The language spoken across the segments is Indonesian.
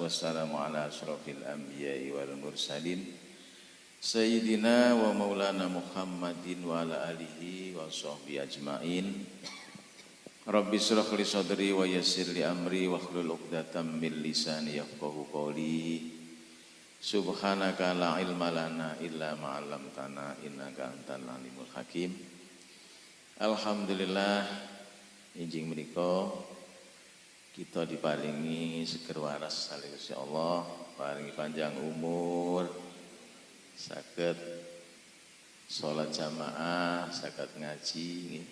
wassalamu ala asyrafil anbiya'i wal mursalin Sayyidina wa maulana Muhammadin wa ala alihi wa sahbihi ajma'in. Rabbi shrah li sadri wa yassir li amri wa hlul 'uqdatam min lisani yafqahu qawli. Subhanaka la ilma lana illa ma 'allamtana innaka antal alimul hakim. Alhamdulillah injing menika kita diparingi seger waras kali Gusti Allah, paringi panjang umur, saged salat jamaah, saged ngaji.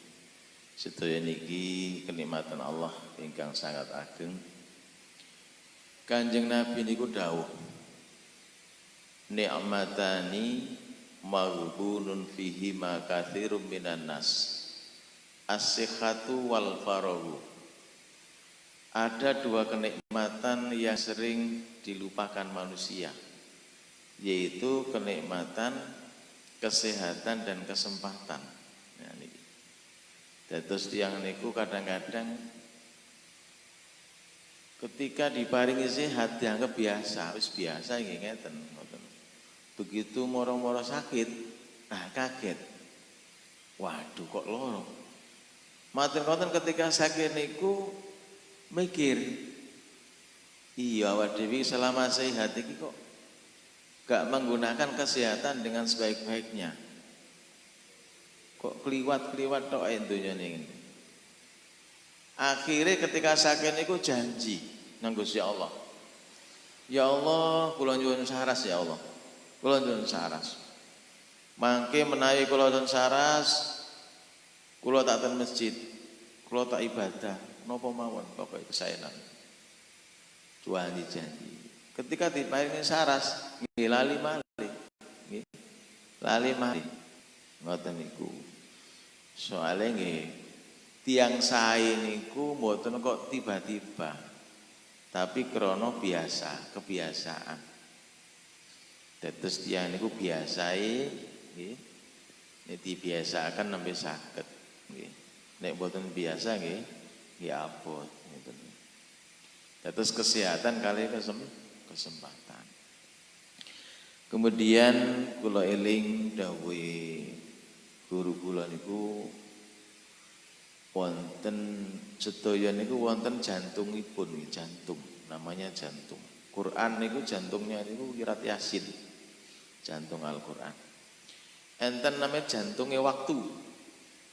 Sedaya niki kenikmatan Allah ingkang sangat ageng. Kanjeng Nabi niku dawuh, ni'matani maghbunun fihi ma katsirum minan nas. As-sihhatu wal faraghu. Ada dua kenikmatan yang sering dilupakan manusia, yaitu kenikmatan kesehatan dan kesempatan. Nah, ini. Terus tiang niku kadang-kadang ketika diparingi sehat dianggap biasa, wis biasa ngeten. Begitu moro-moro sakit, nah kaget. Waduh kok loro. Matur-matur ketika sakit niku mikir, iya awak dhewe selama sehat iki kok gak menggunakan kesehatan dengan sebaik-baiknya. Kok kliwat-kliwat tok ae dunyane iki. Akhirnya ketika sakit niku janji nang Gusti Allah. Ya Allah, kula nyuwun saras ya Allah. Kula nyuwun saras. Mangke menawi kula nyuwun saras, kula tak ten masjid, kula tak ibadah. Nopo mawon pokoknya kesaenan. Tuani janji. Ketika diparingi saras, nggih lali malih. Nggih. Lali malih. Ngoten niku. Soale nggih tiyang sae niku mboten kok tiba-tiba. Tapi krana biasa, kebiasaan. Dados tiyang niku biasae nggih. Nek dibiasakan nembe saged nggih. Nek mboten biasa nggih ya abot gitu. Terus kesehatan kali kesempatan. Kemudian kula eling dawuhe guru kula niku wonten sedaya niku wonten jantungipun, jantung, namanya jantung. Quran niku jantungnya niku Qirat Yasin. Jantung Al-Qur'an. Enten namanya jantungnya waktu.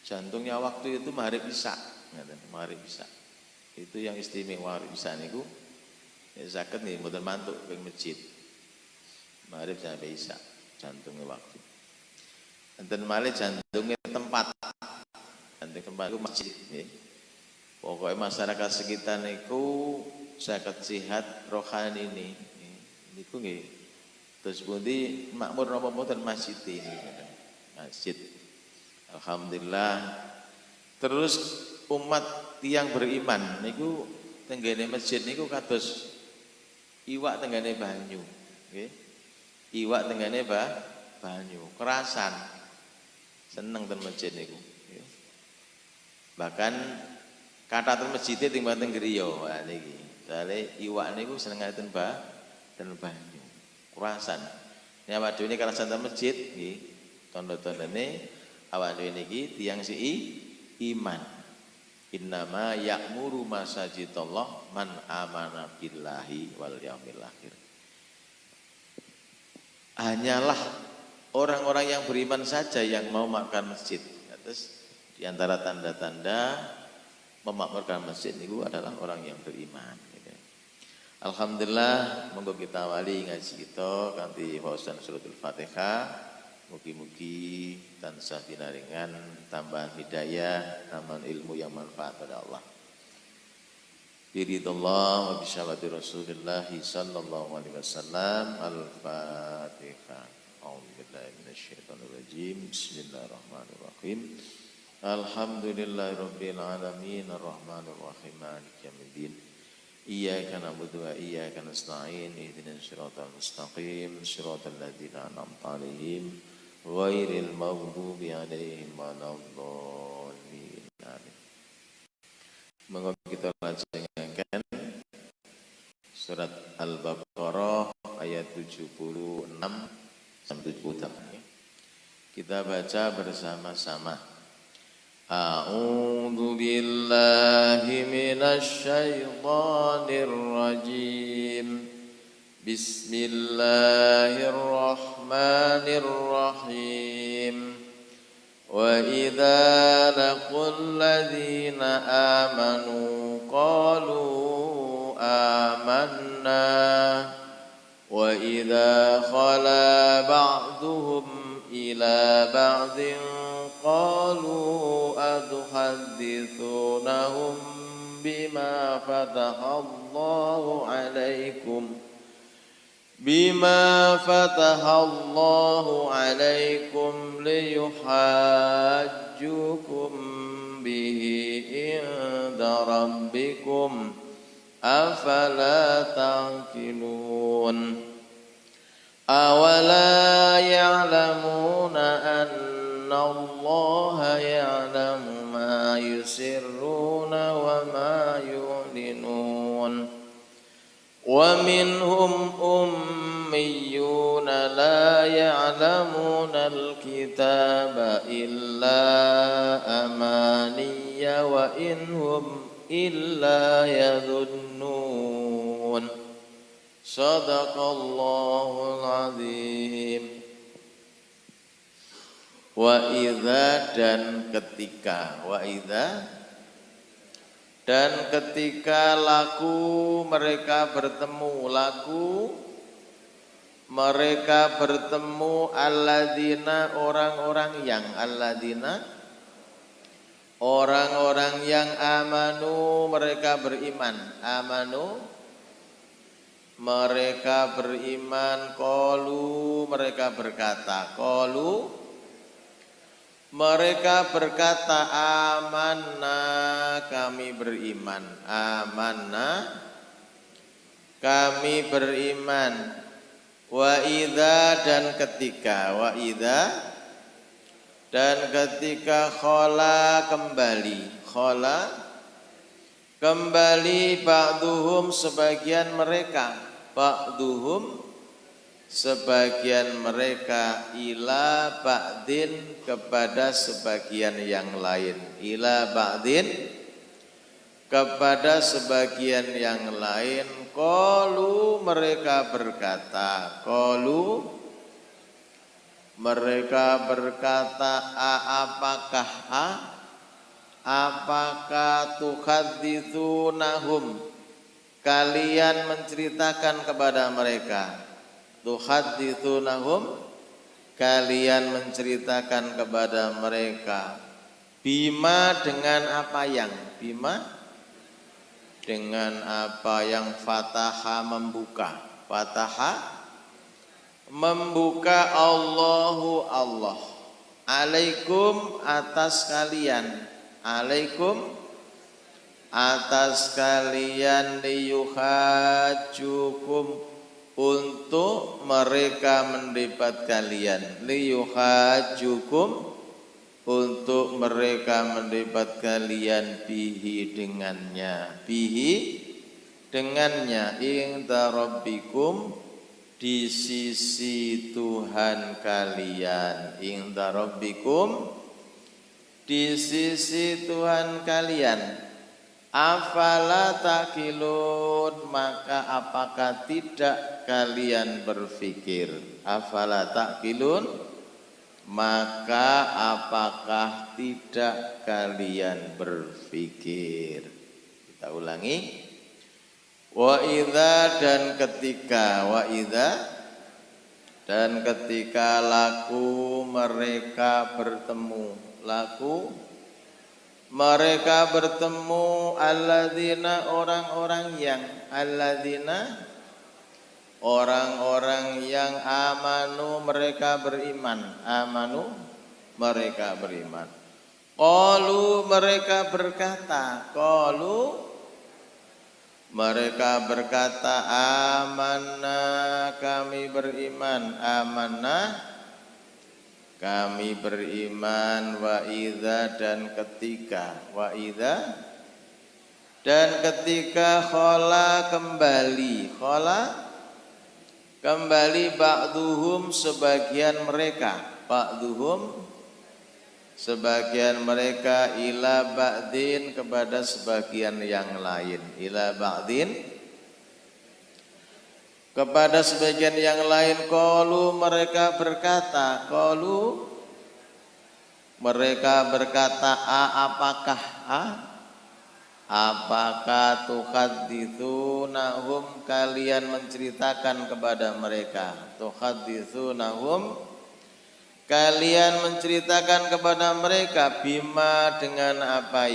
Jantungnya waktu itu maghrib isya. Maghrib isya itu yang istimewa isya niku ya saged nih mboten mantuk ping masjid maghrib sampai isya jantungnya waktu. Enten malih jantungnya tempat niku masjid nggih. Pokoke masyarakat sekitar niku saged sehat rohani niku nggih. Terus pundi makmur napa mboten masjid ini masjid. Alhamdulillah. Terus umat tiang beriman niku tenggene masjid niku kados iwak tenggene banyu, nggih. Iwak tenggene banyu, kerasan. Seneng ten masjid niku, nggih. Bahkan kata ten masjid timbang teng griya niki. Soale iwak niku seneng ten banyu, kerasan. Nek awak dhewe kerasan ten masjid nggih, tanda-tandane awak dhewe niki tiyang iman. Innama ya'muru masajidallah man amana billahi wal yaumil akhir. Hanyalah orang-orang yang beriman saja yang mau makan masjid. Terus di antara tanda-tanda memakmurkan masjid itu adalah orang yang beriman. Alhamdulillah, monggo kita wali ngaji kita kanthi maosan suratul Fatihah. Mugi-mugi tansah pinaringan tambahan hidayah, tambahan ilmu yang manfaat pada Allah. Biridullah wa bisyawati Rasulillah sallallahu alaihi wasallam. Al-Fatihah. A'udzubillahi minasyaitonir rajim. Bismillahirrahmanirrahim. Alhamdulillahirabbil alamin arrahmanir rahim maliki yaumiddin. Iyyaka na'budu wa iyyaka nasta'in. Ihdinas siratal mustaqim. Siratal ladzina an'amta 'alaihim ghairil maghdubi 'alaihim waladdallin. Amin. Monggo kita lajengaken Surat Al-Baqarah ayat 76 sampai 78. Kita baca bersama-sama. A'udzu billahi minasy syaithanir rajim. Bismillahirrahmanirrahim. Wa idza laqul ladzina amanu qalu amanna wa idza khala ba'duhum ila ba'din qalu atuhaddithunahum bima fatahallahu alaikum liyuhajjukum bihi inda rabbikum afala ta'qilun. Awala ya'lamuna anna Allaha ya'lamu ma yusirruna wa ma yu'linun. Wa minhum ummiyuna la ya'lamuna al-kitaba illa amaniya wa inhum illa yadhunnun. Sadaqallahul azim. Wa idza dan ketika, wa idza dan ketika laku mereka bertemu, mereka bertemu alladzina orang-orang yang amanu mereka beriman, mereka beriman, qalu mereka berkata amanna kami beriman, wa idza dan ketika khala kembali ba'duhum sebagian mereka ila ba'din kepada sebagian yang lain, qalu mereka berkata apakah tuhaditsunahum kalian menceritakan kepada mereka, bima dengan apa yang fataha membuka Allahu Allah alaikum atas kalian liyuhajjukum untuk mereka mendebat kalian, bihi dengannya inda rabbikum di sisi Tuhan kalian, afala ta'qilun maka apakah tidak kalian berpikir, kita ulangi. Wa idza dan ketika laku mereka bertemu alladzina orang-orang yang amanu mereka beriman, qalu mereka berkata amanna kami beriman, wa idza Dan ketika khola kembali ba'duhum sebagian mereka ila ba'din kepada sebagian yang lain, ila ba'din kepada sebagian yang lain. Qalu mereka berkata apakah tuhaditsunahum kalian menceritakan kepada mereka, tuhaditsunahum kalian menceritakan kepada mereka, bima dengan apa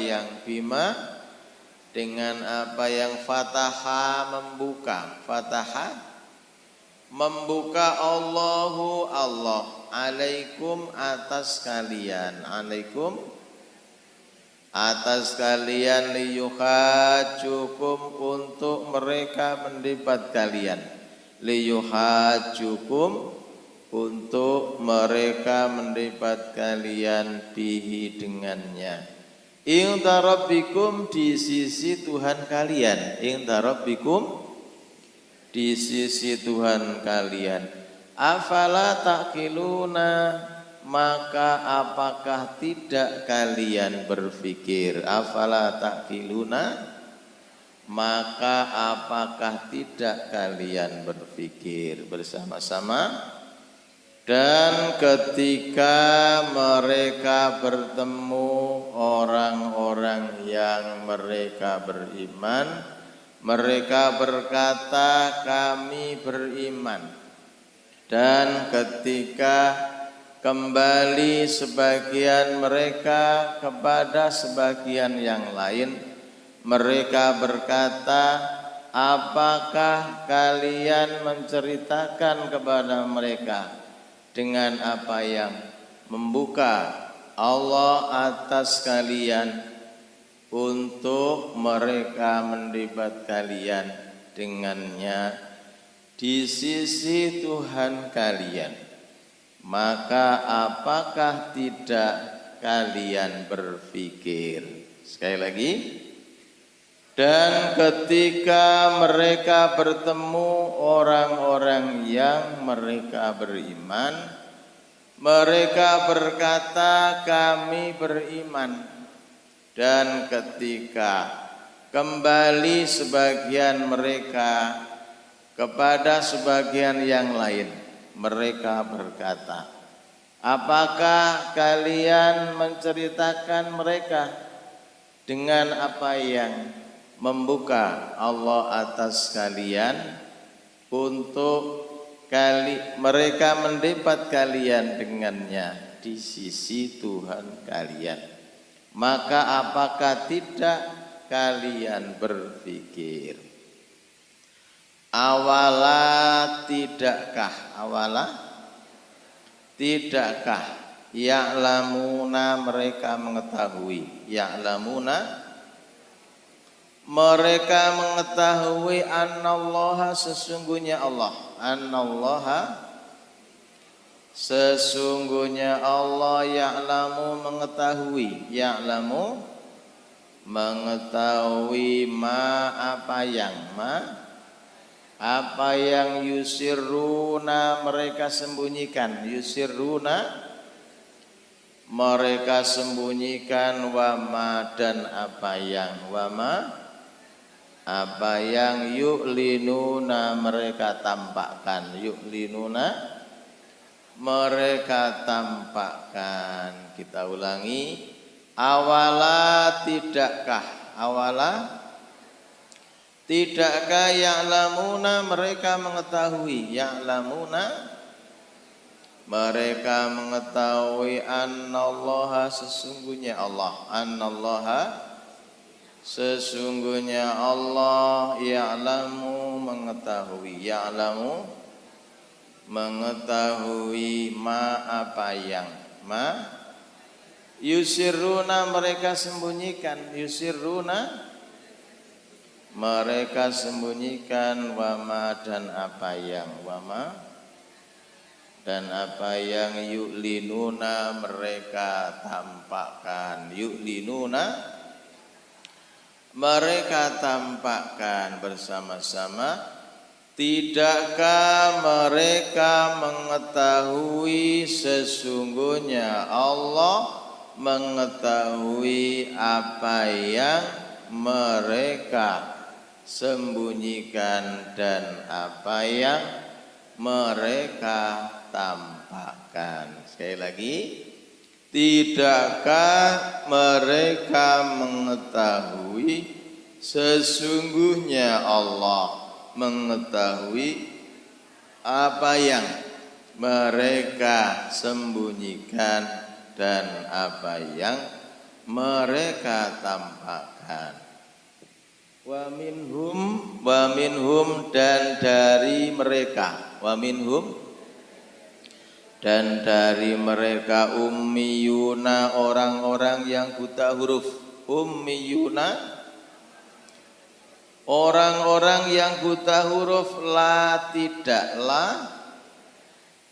yang fataha membuka Allahu Allah alaikum atas kalian liyuhajukum untuk mereka mendebat kalian, bihi dengannya, inda rabbikum di sisi Tuhan kalian, afala ta'qiluna maka apakah tidak kalian berpikir, bersama-sama. Dan ketika mereka bertemu orang-orang yang mereka beriman, mereka berkata kami beriman. Dan ketika kembali sebagian mereka kepada sebagian yang lain, mereka berkata, apakah kalian menceritakan kepada mereka dengan apa yang membuka Allah atas kalian untuk mereka mendebat kalian dengannya di sisi Tuhan kalian, maka apakah tidak kalian berpikir? Sekali lagi. Dan ketika mereka bertemu orang-orang yang mereka beriman, mereka berkata kami beriman. Dan ketika kembali sebagian mereka kepada sebagian yang lain, mereka berkata, apakah kalian menceritakan mereka dengan apa yang membuka Allah atas kalian untuk mereka mendebat kalian dengannya di sisi Tuhan kalian, maka apakah tidak kalian berpikir? Awala tidakkah ya'lamuna mereka mengetahui, mereka mengetahui annallaha sesungguhnya Allah ya'lamu mengetahui apa yang yusirruna mereka sembunyikan, wama dan apa yang yu'linuna mereka tampakkan, Kita ulangi, tidakkah ya'lamuna mereka mengetahui, mereka mengetahui annallaha sesungguhnya Allah ya'lamu mengetahui apa yang yusirruna mereka sembunyikan, wama dan apa yang yu'linuna mereka tampakkan, mereka tampakkan bersama-sama, tidakkah mereka mengetahui sesungguhnya Allah mengetahui apa yang mereka sembunyikan dan apa yang mereka tampakkan. Sekali lagi, tidakkah mereka mengetahui sesungguhnya Allah mengetahui apa yang mereka sembunyikan dan apa yang mereka tampakkan. Wa minhum dan dari mereka, wa minhum dan dari mereka ummiyuna, orang-orang yang buta huruf. Ummiyuna, orang-orang yang buta huruf.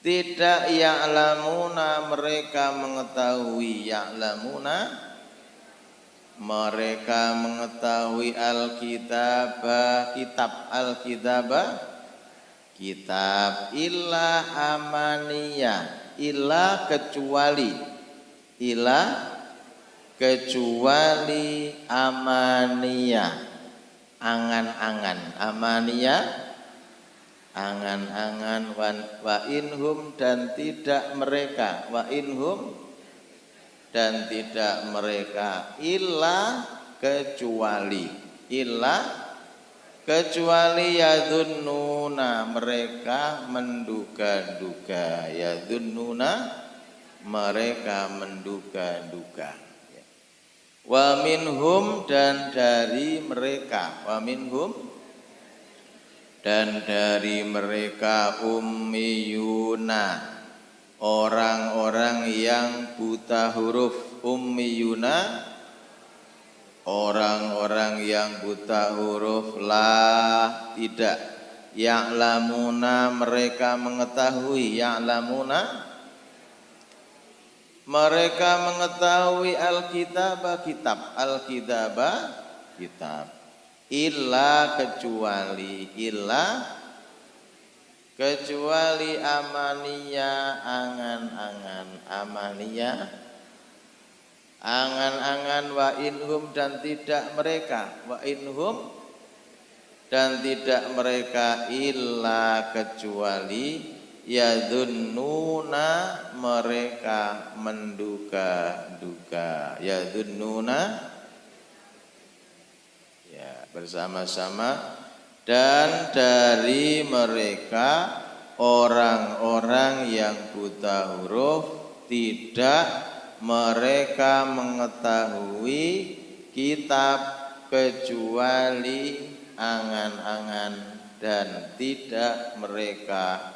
Tidak ya'lamuna, mereka mengetahui. Ya'lamuna, mereka mengetahui al-kitaba, kitab illa amaniya, kecuali amaniya, angan-angan. Amaniya, angan-angan. Wa inhum dan tidak mereka, wa inhum dan tidak mereka, illa kecuali yadhunnuna, mereka menduga-duga. Yadhunnuna, mereka menduga-duga. Wa minhum dan dari mereka, wa minhum dan dari mereka ummiyuna, orang-orang yang buta huruf. Ummiyuna, orang-orang yang buta huruf. Tidak ya'lamuna, mereka mengetahui. Ya'lamuna, mereka mengetahui al-kitaba, kitab. Illa kecuali amaniya, angan-angan. Amaniya, angan-angan. Wa inhum dan tidak mereka, wa inhum dan tidak mereka, illa kecuali yadhunnuna, mereka menduga-duga. Yadhunnuna, ya, bersama-sama. Dan dari mereka orang-orang yang buta huruf, tidak mereka mengetahui kitab kecuali angan-angan, dan tidak mereka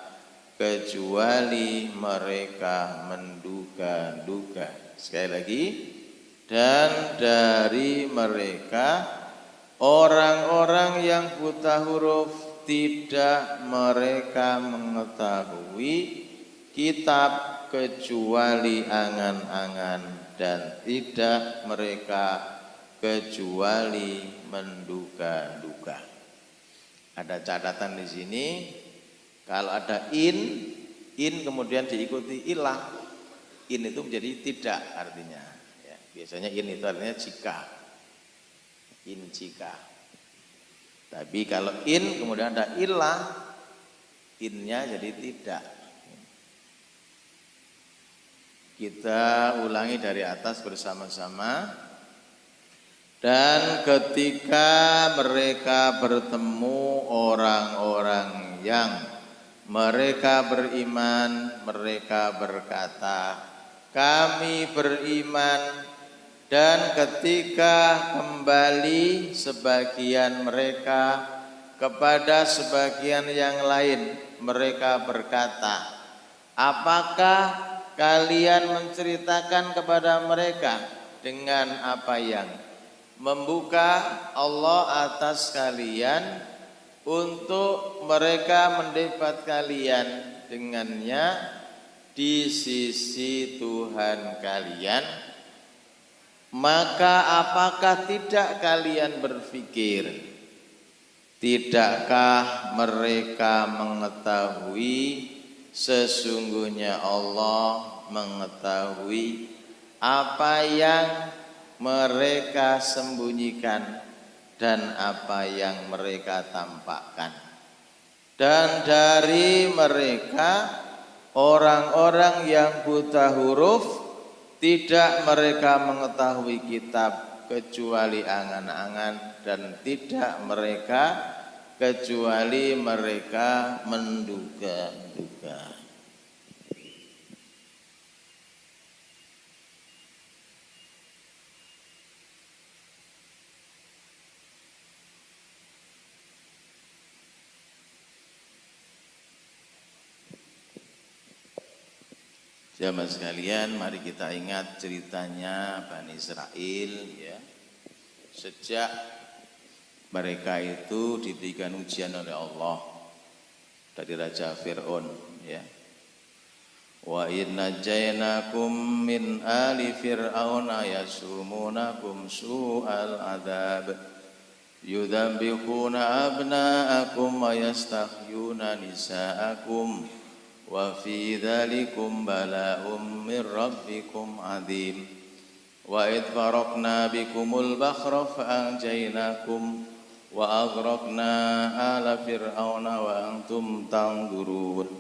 kecuali mereka menduga-duga. Sekali lagi, dan dari mereka orang-orang yang buta huruf, tidak mereka mengetahui kitab kecuali angan-angan, dan tidak mereka kecuali menduga-duga. Ada catatan di sini, kalau ada in kemudian diikuti ilah, in itu menjadi tidak artinya. Ya, biasanya in itu artinya jika. In jika. Tapi kalau in kemudian ada ilah, innya jadi tidak. Kita ulangi dari atas bersama-sama. Dan ketika mereka bertemu orang-orang yang mereka beriman, mereka berkata, kami beriman. Dan ketika kembali sebagian mereka kepada sebagian yang lain, mereka berkata, apakah kalian menceritakan kepada mereka dengan apa yang membuka Allah atas kalian untuk mereka mendapat kalian dengannya di sisi Tuhan kalian, Maka apakah tidak kalian berpikir, tidakkah mereka mengetahui sesungguhnya Allah mengetahui apa yang mereka sembunyikan dan apa yang mereka tampakkan. Dan dari mereka orang-orang yang buta huruf, tidak mereka mengetahui kitab kecuali angan-angan, dan tidak mereka kecuali mereka menduga-duga. Jamaah sekalian, mari kita ingat ceritanya Bani Israel ya. Sejak mereka itu diberikan ujian oleh Allah dari Raja Fir'aun ya. Wa inna jainakum min ali fir'auna yasumunakum su'al adab yudambihuna abna'akum wa yastahyuna nisa'akum wa fi dzalikum bala'um min rabbikum 'adzim wa id faraqna bikumul bahra fa'anjaynakum wa aghraqna ala fir'auna wa antum tanzurun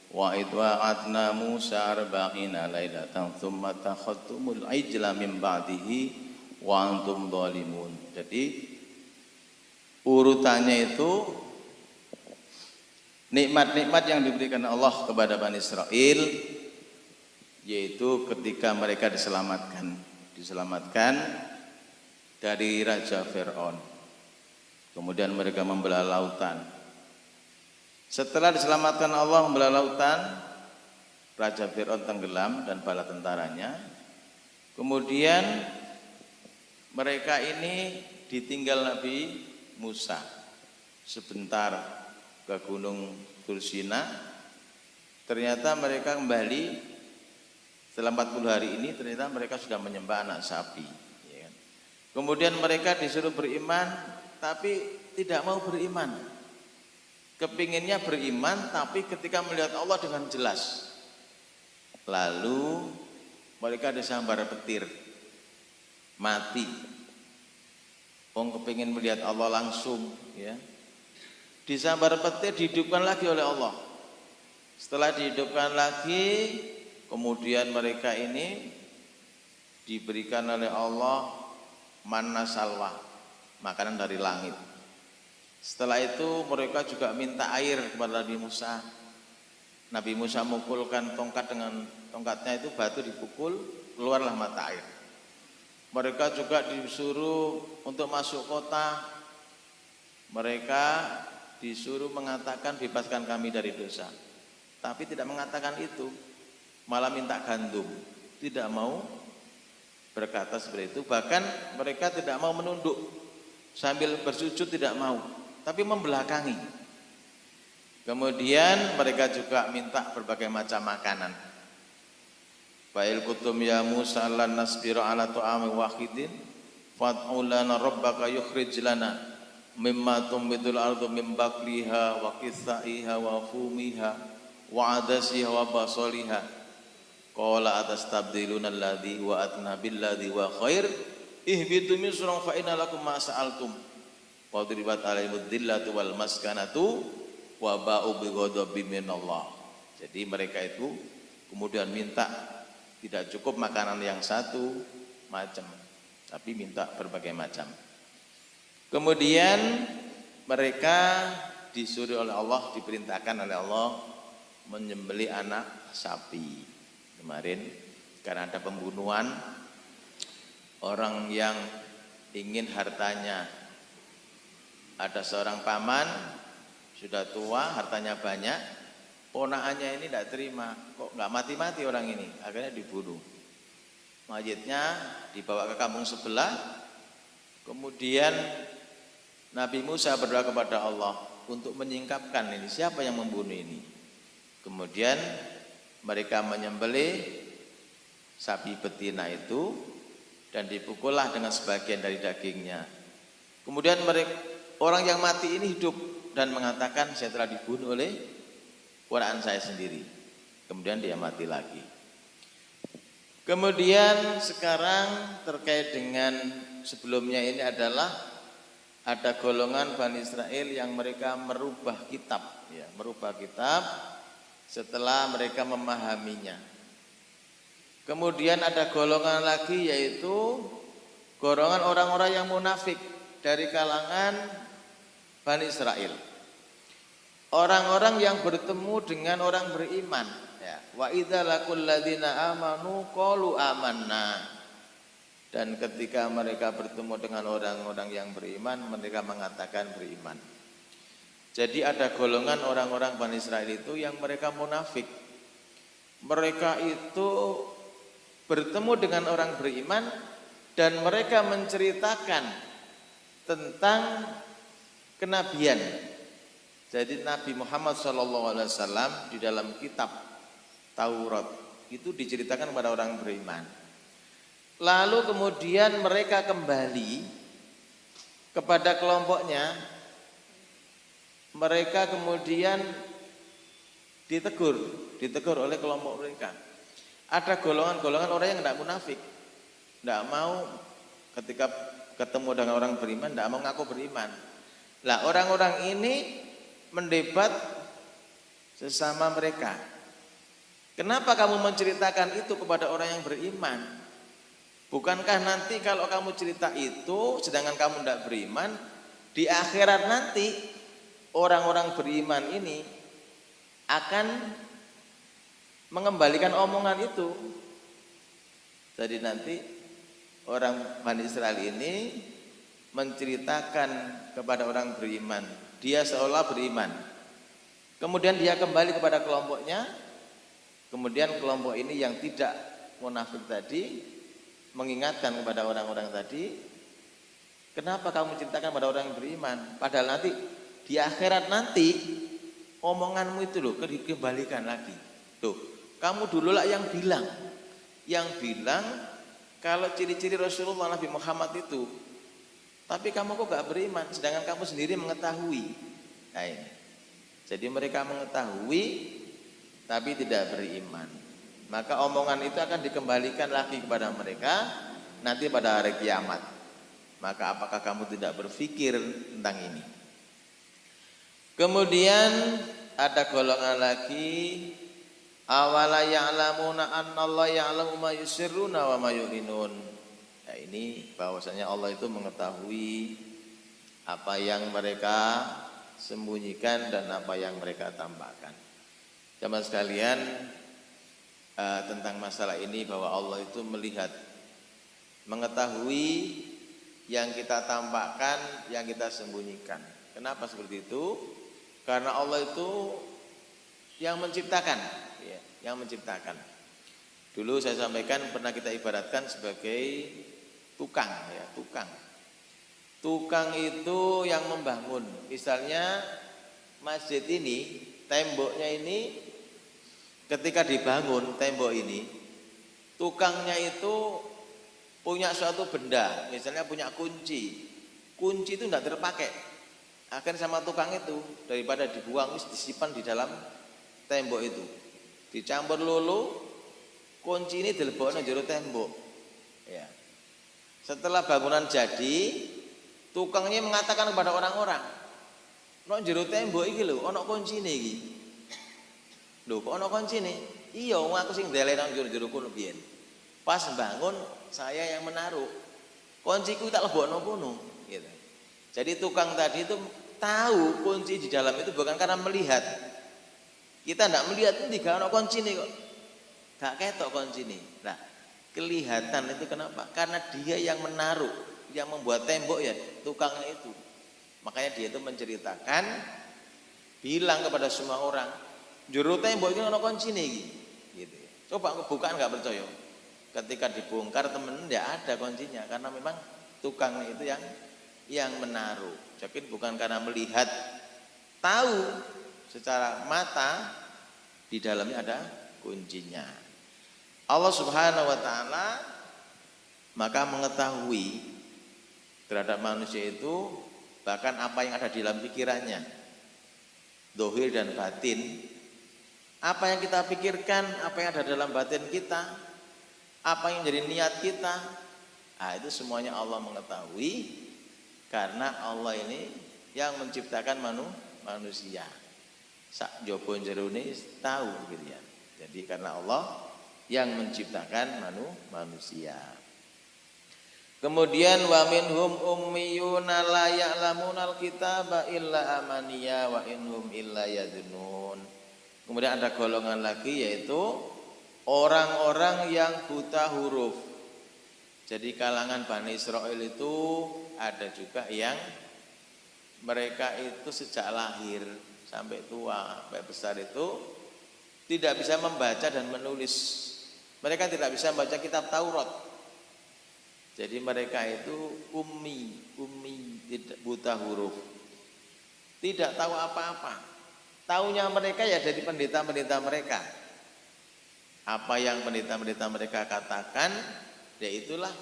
wa id wa'adna Musa 40 lailatan tsumma takhadtumul ijla min ba'dihi wa antum zalimun. Jadi urutannya itu nikmat-nikmat yang diberikan Allah kepada Bani Israel, yaitu ketika mereka diselamatkan dari Raja Fir'aun. Kemudian mereka membelah lautan. Setelah diselamatkan Allah membelah lautan, Raja Fir'aun tenggelam dan bala tentaranya. Kemudian mereka ini ditinggal Nabi Musa sebentar ke Gunung Tursina. Ternyata mereka kembali setelah 40 hari ini, ternyata mereka sudah menyembah anak sapi ya. Kemudian mereka disuruh beriman, tapi tidak mau beriman. Kepinginnya beriman, tapi ketika melihat Allah dengan jelas, lalu mereka disambar petir, mati. Kepingin melihat Allah langsung ya, disambar petir, dihidupkan lagi oleh Allah. Setelah dihidupkan lagi, kemudian mereka ini diberikan oleh Allah manna salwa, makanan dari langit. Setelah itu mereka juga minta air kepada Nabi Musa. Nabi Musa memukulkan tongkat, dengan tongkatnya itu batu dipukul, keluarlah mata air. Mereka juga disuruh untuk masuk kota. Mereka disuruh mengatakan bebaskan kami dari dosa, tapi tidak mengatakan itu, malah minta gandum, tidak mau berkata seperti itu. Bahkan mereka tidak mau menunduk sambil bersujud, tidak mau, tapi membelakangi. Kemudian mereka juga minta berbagai macam makanan. Fa'il kutum ya Musa lan nasbiru ala ta'ami wahidin fad'u lana rabbaka yukhrij lana mimma tumbitul ardu min bakliha wa qithaiha wa fumiha wa adasiha wa basaliha qala atastabdiluna alladhi wa atna billadhi wa khair ihbitu misran fa inna lakum ma sa'altum wa diribat alaihimud dhillatu wal maskanatu wa ba'u bi ghadabin minallah. Jadi mereka itu kemudian minta tidak cukup makanan yang satu macam, tapi minta berbagai macam. Kemudian mereka disuruh oleh Allah, diperintahkan oleh Allah menyembelih anak sapi. Kemarin karena ada pembunuhan, orang yang ingin hartanya. Ada seorang paman sudah tua, hartanya banyak, ponakannya ini tidak terima, kok nggak mati-mati orang ini, akhirnya dibunuh. Mayitnya dibawa ke kampung sebelah. Kemudian Nabi Musa berdoa kepada Allah untuk menyingkapkan ini, siapa yang membunuh ini. Kemudian mereka menyembelih sapi betina itu, dan dipukullah dengan sebagian dari dagingnya. Kemudian orang yang mati ini hidup dan mengatakan saya telah dibunuh oleh ponakan saya sendiri. Kemudian dia mati lagi. Kemudian sekarang terkait dengan sebelumnya ini adalah ada golongan Bani Israel yang mereka merubah kitab, ya, merubah kitab setelah mereka memahaminya. Kemudian ada golongan lagi yaitu golongan orang-orang yang munafik dari kalangan Bani Israel. Orang-orang yang bertemu dengan orang beriman, ya. Wa idza laqul ladzina amanu qalu amanna. Dan ketika mereka bertemu dengan orang-orang yang beriman, mereka mengatakan beriman. Jadi ada golongan orang-orang Bani Israel itu yang mereka munafik. Mereka itu bertemu dengan orang beriman dan mereka menceritakan tentang kenabian. Jadi Nabi Muhammad SAW di dalam kitab Taurat itu diceritakan kepada orang beriman. Lalu kemudian mereka kembali kepada kelompoknya. Mereka kemudian ditegur oleh kelompok mereka. Ada golongan-golongan orang yang tidak munafik, tidak mau ketika ketemu dengan orang beriman, tidak mau ngaku beriman. Lah orang-orang ini mendebat sesama mereka. Kenapa kamu menceritakan itu kepada orang yang beriman? Bukankah nanti kalau kamu cerita itu sedangkan kamu tidak beriman, di akhirat nanti orang-orang beriman ini akan mengembalikan omongan itu. Jadi nanti orang Bani Israel ini menceritakan kepada orang beriman, dia seolah beriman. Kemudian dia kembali kepada kelompoknya. Kemudian kelompok ini yang tidak munafik tadi mengingatkan kepada orang-orang tadi, kenapa kamu ceritakan pada orang yang beriman? Padahal nanti di akhirat nanti omonganmu itu loh dikembalikan lagi. Tuh, kamu dululah yang bilang kalau ciri-ciri Rasulullah Nabi Muhammad itu, tapi kamu kok gak beriman, sedangkan kamu sendiri mengetahui. Nah ini. Jadi mereka mengetahui tapi tidak beriman. Maka omongan itu akan dikembalikan lagi kepada mereka nanti pada hari kiamat. Maka apakah kamu tidak berpikir tentang ini? Kemudian ada golongan lagi, awala ya'lamuna annallaha ya'lamu ma yusirruna wa ma yu'linun. Ya, ini bahwasanya Allah itu mengetahui apa yang mereka sembunyikan dan apa yang mereka tampakkan. Jamaah sekalian, tentang masalah ini bahwa Allah itu melihat, mengetahui yang kita tampakkan, yang kita sembunyikan. Kenapa seperti itu? Karena Allah itu yang menciptakan, ya, yang menciptakan. Dulu saya sampaikan pernah kita ibaratkan sebagai tukang, ya, tukang. Tukang itu yang membangun. Misalnya masjid ini, temboknya ini ketika dibangun tembok ini, tukangnya itu punya suatu benda, misalnya punya kunci. Kunci itu tidak terpakai, akan sama tukang itu daripada dibuang disimpan di dalam tembok itu, dicampur lulu, kunci ini dilebokno jero tembok. Ya. Setelah bangunan jadi, tukangnya mengatakan kepada orang-orang, "No jero tembok iki lho, ana kuncine iki." Lho kok ana kuncine? Iya, wong aku sing ndelek nang jero-jero kono biyen. Pas bangun saya yang menaruh. Kunciku tak lebokno kono, gitu. Jadi tukang tadi itu tahu kunci di dalam itu bukan karena melihat. Kita tidak melihat ini gak ana kuncine kok. Gak ketok kuncine. Nah, kelihatan itu kenapa? Karena dia yang menaruh, yang membuat tembok ya, tukangnya itu. Makanya dia itu menceritakan, bilang kepada semua orang, jero tembok ini ana kuncine iki. Gitu. Coba bukaan enggak percaya. Ketika dibongkar temen enggak ada kuncinya karena memang tukangnya itu yang menaruh. Jadi bukan karena melihat, tahu secara mata di dalamnya ada kuncinya. Allah Subhanahu wa taala maka mengetahui terhadap manusia itu bahkan apa yang ada di dalam pikirannya, dohir dan batin, apa yang kita pikirkan, apa yang ada dalam batin kita, apa yang jadi niat kita, itu semuanya Allah mengetahui karena Allah ini yang menciptakan manusia. Sak jopo jerone tahu gitu ya. Jadi karena Allah yang menciptakan manusia. Kemudian wa minhum ummiyuna la ya'lamunal kitaba illa amaniya wa inhum illa yadhunnun. Kemudian ada golongan lagi yaitu orang-orang yang buta huruf. Jadi kalangan Bani Israel itu ada juga yang mereka itu sejak lahir sampai tua, sampai besar itu tidak bisa membaca dan menulis. Mereka tidak bisa membaca kitab Taurat. Jadi mereka itu ummi, tidak buta huruf. Tidak tahu apa-apa. Taunya mereka ya dari pendeta-pendeta mereka. Apa yang pendeta-pendeta mereka katakan, ya itulah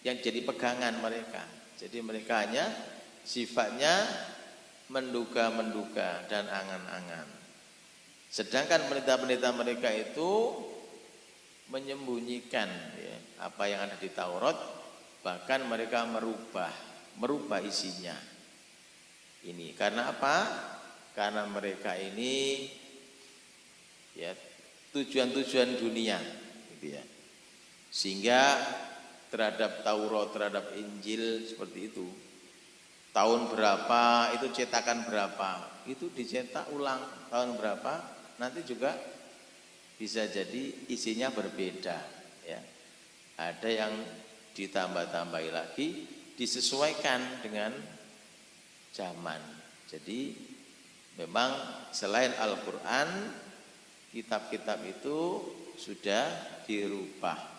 yang jadi pegangan mereka. Jadi mereka hanya sifatnya menduga-menduga dan angan-angan. Sedangkan pendeta-pendeta mereka itu menyembunyikan ya, apa yang ada di Taurat, bahkan mereka merubah isinya. Ini karena apa? Karena mereka ini ya tujuan-tujuan dunia gitu ya. Sehingga terhadap Taurat, terhadap Injil seperti itu. Tahun berapa, itu cetakan berapa, itu dicetak ulang tahun berapa, nanti juga bisa jadi isinya berbeda ya. Ada yang ditambah-tambahi lagi, disesuaikan dengan zaman. Jadi memang selain Al-Quran, kitab-kitab itu sudah dirubah.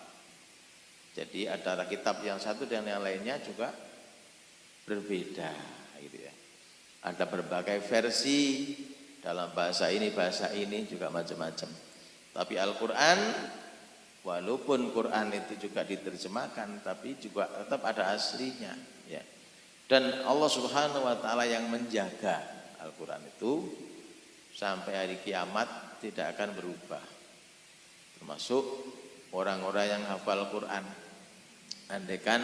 Jadi antara kitab yang satu dan yang lainnya juga berbeda gitu ya. Ada berbagai versi dalam bahasa ini juga macam-macam. Tapi Al-Quran, walaupun Quran itu juga diterjemahkan, tapi juga tetap ada aslinya ya. Dan Allah Subhanahu wa taala yang menjaga Al-Quran itu sampai hari kiamat tidak akan berubah. Termasuk orang-orang yang hafal Quran. Andaikan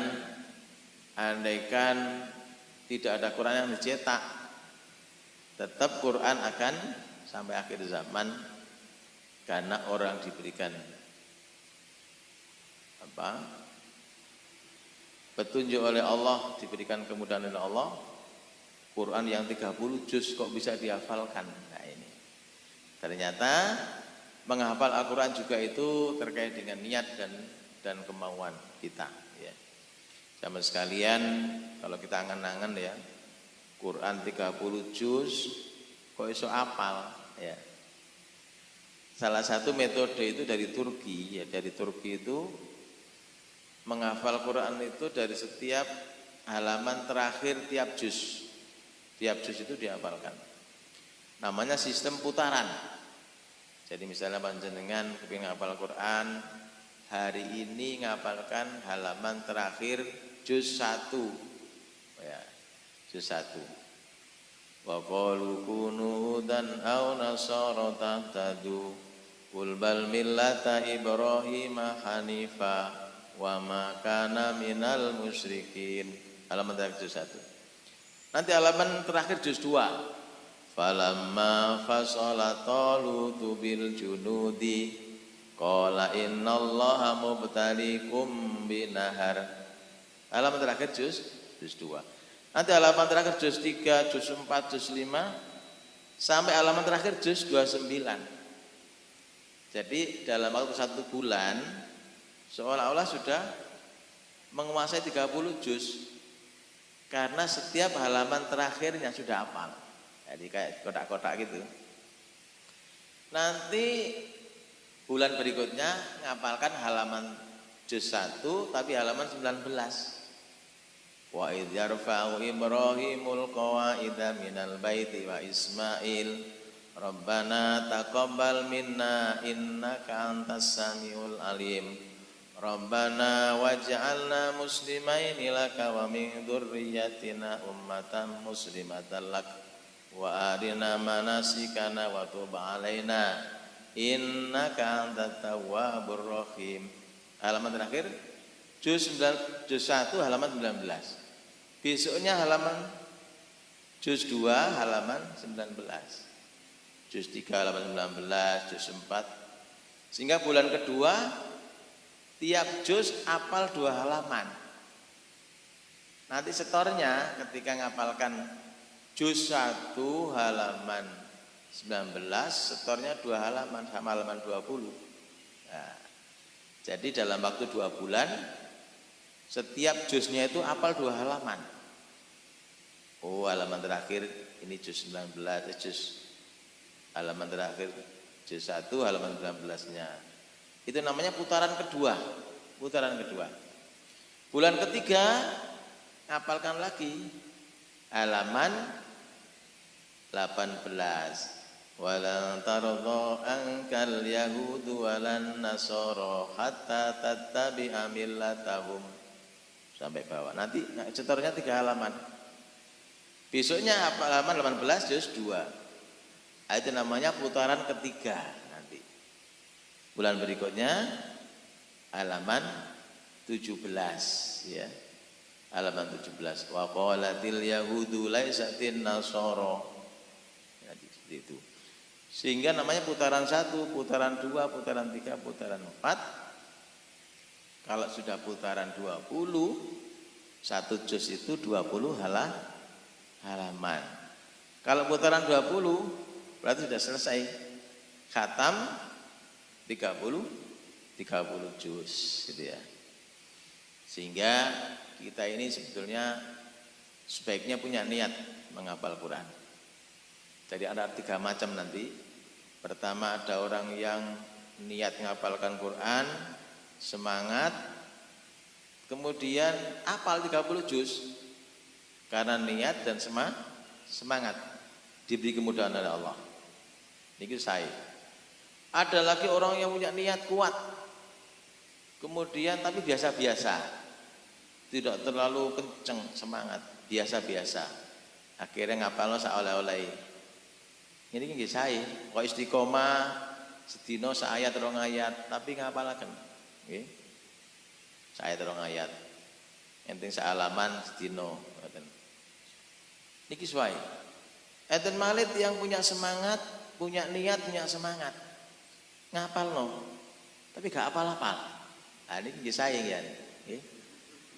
tidak ada Quran yang dicetak, tetap Quran akan sampai akhir zaman karena orang diberikan petunjuk oleh Allah, diberikan kemudahan oleh Allah. Quran yang 30 juz kok bisa dihafalkan. Nah ini ternyata menghafal Al-Quran juga itu terkait dengan niat dan kemauan kita ya. Sama sekalian kalau kita angan-angan ya, Quran 30 juz kok iso hafal ya. Salah satu metode itu dari Turki ya, dari Turki itu menghafal Quran itu dari setiap halaman terakhir tiap juz. Tiap juz itu dihafalkan. Namanya sistem putaran. Jadi misalnya panjenengan kepengin ngapal Quran, hari ini ngapalkan halaman terakhir juz 1. Ya, juz 1. Wa qalu kunu hudan aw nasara tahtadu qul bal millata ibrahima hanifa wa ma kana minal musyrikin. Halaman terakhir juz 1. Nanti halaman terakhir juz 2. Falamma fasala talutu bil junudi qala innallaha mubtaliikum binahar. Halaman terakhir juz 2. Nanti halaman terakhir juz 3, juz 4, juz 5 sampai halaman terakhir juz 29. Jadi dalam waktu 1 bulan seolah-olah sudah menguasai 30 juz. Karena setiap halaman terakhirnya sudah hafal. Jadi kayak kotak-kotak gitu. Nanti bulan berikutnya ngapalkan halaman juz 1 tapi halaman 19. Wa idz yarfa'u Ibrahimul qawaida minal baiti wa Ismail Rabbana taqabbal minna innaka antas samiul alim. Rabbana waj'alna muslimaini laka wa min dzurriyyatina ummatan muslimatan lak wa arina manasikana wa tub alaina innaka antat tawwabur rahim. Halaman terakhir juz 1 halaman 19. Besoknya halaman juz 2 halaman 19. Juz 3 halaman 19, juz 4. Sehingga bulan kedua tiap juz apal 2 halaman. Nanti setornya ketika ngapalkan juz 1 halaman 19, setornya 2 halaman sama halaman 20. Nah, jadi dalam waktu 2 bulan setiap juznya itu apal 2 halaman. Oh, halaman terakhir ini juz 19, juz halaman terakhir juz 1 halaman 19-nya. Itu namanya putaran kedua. Putaran kedua. Bulan ketiga hafalkan lagi halaman 18. Walan tarda ankal yahudu walan nasara hatta tattabi'a millatahum. Sampai bawah. Nanti setornya 3 halaman. Besoknya halaman 18 juz 2. Itu namanya putaran ketiga. Bulan berikutnya halaman 17 ya. Halaman 17. Wa qalatil yahudu laisatin nasara. Ya, itu. Sehingga namanya putaran 1, putaran 2, putaran 3, putaran 4. Kalau sudah putaran 20, satu juz itu 20 halaman. Kalau putaran 20 berarti sudah selesai. Khatam 30 juz gitu ya. Sehingga kita ini sebetulnya sebaiknya punya niat menghafal Quran. Jadi ada 3 macam nanti. Pertama ada orang yang niat menghafalkan Quran, semangat, kemudian hafal 30 juz karena niat dan semangat, diberi kemudahan oleh Allah. Ini saya. Ada lagi orang yang punya niat kuat, kemudian tapi biasa-biasa, tidak terlalu kenceng semangat, biasa-biasa. Akhirnya ngapalno sak oleh-oleh. Ini nggih sae, kok istiqomah sedina sak ayat 2 ayat, tapi ngapalaken. Nggih. Sak ayat 2 ayat. Enting sak halaman sedina ngoten. Niki suai. Enten malih yang punya semangat, punya niat, punya semangat. Ngapal no, tapi gak apal-apal. Nah, ini nggih sae ya, nggih.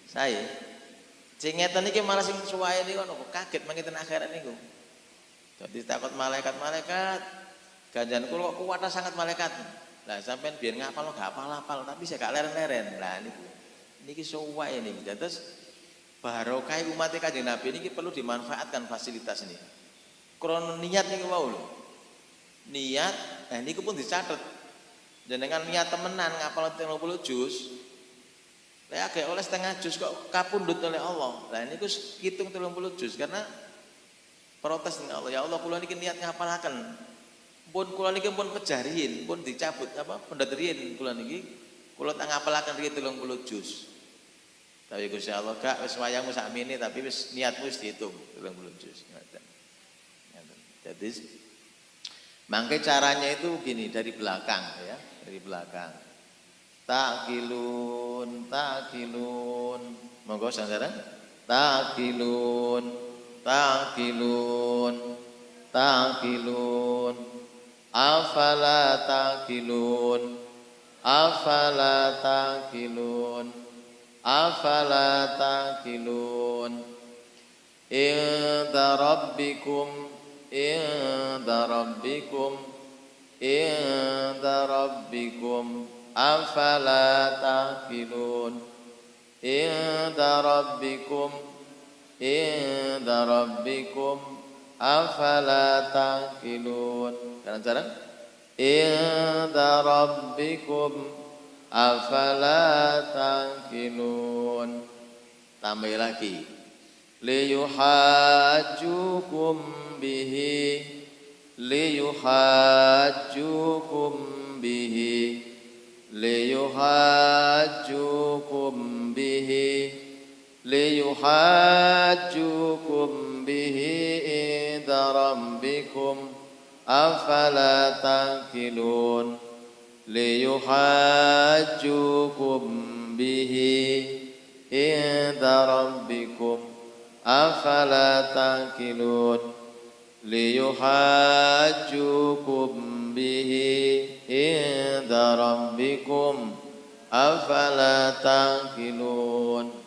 Sae. Sing ngeten iki malah sing suwae niku kok kaget mangkiten akhirat niku. Dadi takut malaikat-malaikat, ganjaran kula kok kuwata sangat malaikat. Lah sampean biyen ngapal no gak apal-apal, tapi saya gak leren-leren. Lah niku. Niki suwae niki. Terus barokah umat Kanjeng Nabi niki perlu dimanfaatkan fasilitas ini. Krono niat niku wau lho. Niat, niku pun dicatet. Jenengan niat temenan ngapal 30 juz. Lah agak oleh setengah juz kok kapundhut oleh Allah. Lah niku hitung 30 juz karena protes dengan Allah. Ya Allah kula niki niat ngapalaken. Pun kula niki pun pejariin, pun dicabut pendateriin kula niki. Kula tak ngapalaken niki 30 juz. Tapi Gusti Allah gak wis wayangmu sakmene tapi wis niatmu wis dihitung 30 juz. Jadi mangke caranya itu gini dari belakang ya, dari belakang. Takilun, monggo saudara. Takilun, afala takilun. Inda rabbikum afala taqilun. Inda rabbikum afala taqilun. Jarang-jarang. Inda rabbikum afala taqilun. Tambah lagi. Liyuhajjukum bihi liyuhajjukum afala taqilun liyuhajjukum bihi inda rabbikum afala taqilun liyuhajjukum bihi inda rabbikum afala taqilun.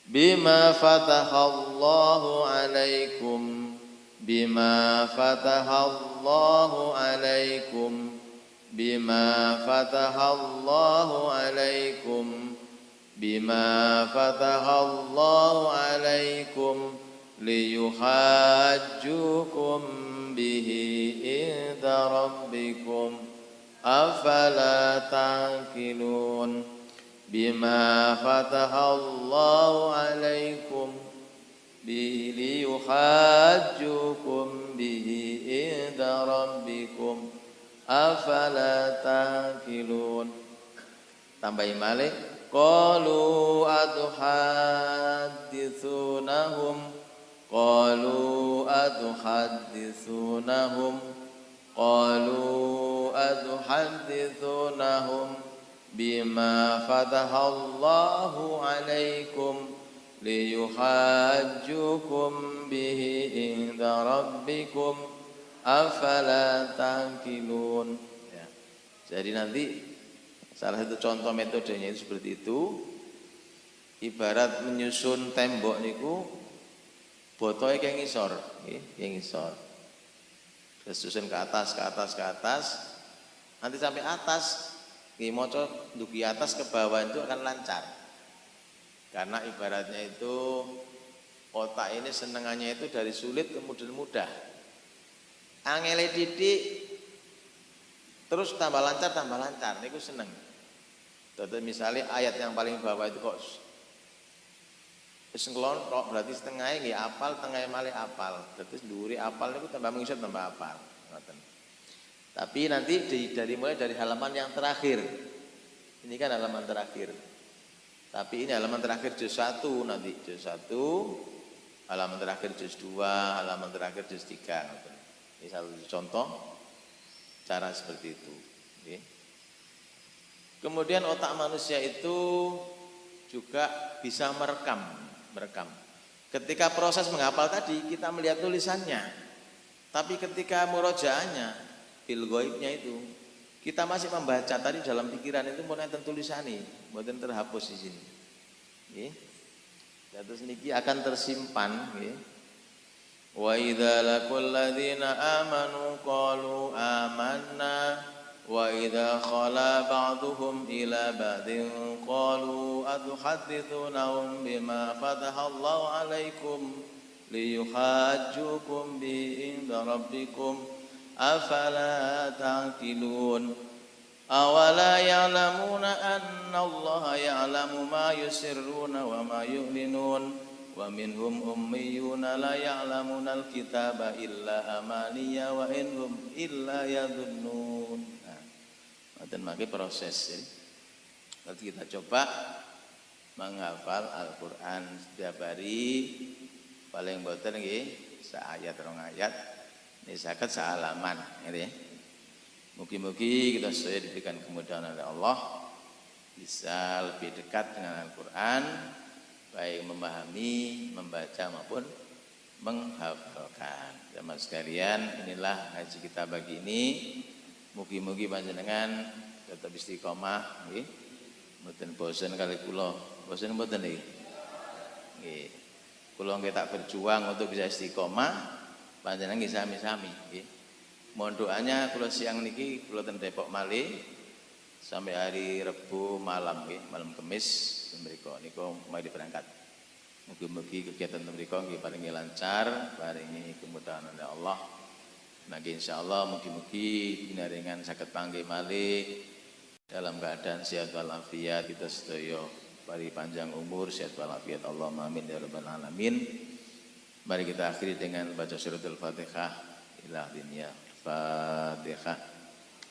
Bima fatahallahu alaikum bima fatahallahu alaikum bima fatahallahu alaikum bima fatahallahu alaikum liyuhajjukum bihi inda rabbikum afala taqilun bima fatahallahu alaikum liyuhajjukum bihi inda rabbikum afala taqilun. Tambahin malih qalu atuhadditsunahum qalu atuhadditsunahum qalu atuhadditsunahum bima fatahallahu alaikum liyuhajjukum bihi inda rabbikum afala taqilun. Ya. Jadi nanti salah satu contoh metodenya itu seperti itu. Ibarat menyusun tembok niku botoke kayak ngisor, nggih, kayak ngisor. Terus susun ke atas, ke atas, ke atas. Nanti sampai atas, nggih maca dugi atas ke bawah itu akan lancar. Karena ibaratnya itu otak ini senengannya itu dari sulit kemudian mudah. Angele didik terus tambah lancar niku seneng. Contoh misalnya ayat yang paling bawah itu kok wis nglontok berarti setengahnya nggih apal, tengahnya malih apal. Terus dhuwure apal niku tambah mengisor tambah apal. Ngoten. Tapi nanti dari mulai dari halaman yang terakhir. Ini kan halaman terakhir. Tapi ini halaman terakhir juz 1 nanti juz 1, halaman terakhir juz 2, halaman terakhir juz 3. Ngoten. Ini satu contoh cara seperti itu. Okay. Kemudian otak manusia itu juga bisa merekam. Ketika proses menghafal tadi kita melihat tulisannya, tapi ketika murojaahnya, bil ghaibnya itu kita masih membaca tadi dalam pikiran itu mau nonton tulisannya, mboten terhapus di sini. Nggih. Terus niki akan tersimpan, nggih. Wa idza laqul ladzina amanu qalu amanna wa idza khala ba'duhum ila ba'din qalu atuhaddithunahum bima fatahallahu 'alaikum liyuhajjukum bi inda rabbikum afala taqilun awala ya'lamuna anna allaha ya'lamu ma yusirruna wa ma yu'linun wa minhum ummiyuna la ya'lamuna al-kitaba illa amaniya wa inhum illa yadhunnun. Dan maka proses ini. Nanti kita coba menghafal Al-Quran setiap hari paling boten nggih seayat rong ayat ini saged sehalaman nggih. Mugi-mugi kita sedaya diberikan kemudahan oleh Allah bisa lebih dekat dengan Al-Quran baik memahami, membaca maupun menghafalkan. Jamaah sekalian, inilah ngaji kita pagi ini. Mugi-mugi panjenengan tetap istiqomah nggih. Mboten bosen kali kula. Bosen mboten nggih. Nggih. Kula nggih tak berjuang untuk bisa istiqomah, panjenengan nggih sami-sami nggih. Mohon doanya kula siang niki kula ten Depok malih sampai hari Rebu malam nggih, malam Kamis mriku niku mari berangkat. Mugi-mugi kegiatan mriku nggih paringi lancar, paringi kemudahan oleh Allah. Nggih insyaallah mugi-mugi dinaringan saged panggih malih dalam keadaan sehat walafiat kita sedaya paring panjang umur sehat walafiat Allahumma amin ya rabbal alamin. Mari kita akhiri dengan baca suratul Fatihah ila dunya. Fatihah.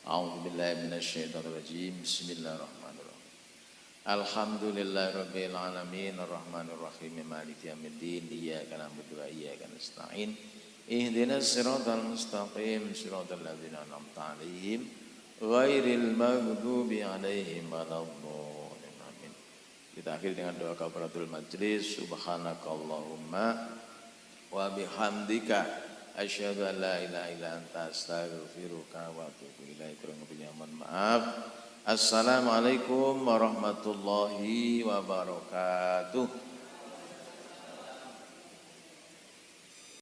A'udzubillahi minasyaitonir rajim. Bismillahirrahmanirrahim. Alhamdulillahirabbil alamin arrahmanirrahim maliki yaumiddin iyyaka na'budu wa iyyaka nasta'in. ihdinas siratal mustaqim siratal ladzina an'amta 'alaihim ghairil maghdubi 'alaihim waladdallin. Amin. Kita akhiri dengan doa kafaratul majlis. Subhanakallahumma wa bihamdika asyhadu an la ilaha illa anta astaghfiruka wa atubu ilaik. Kurang lebihnya mohon maaf. Assalamualaikum warahmatullahi wabarakatuh.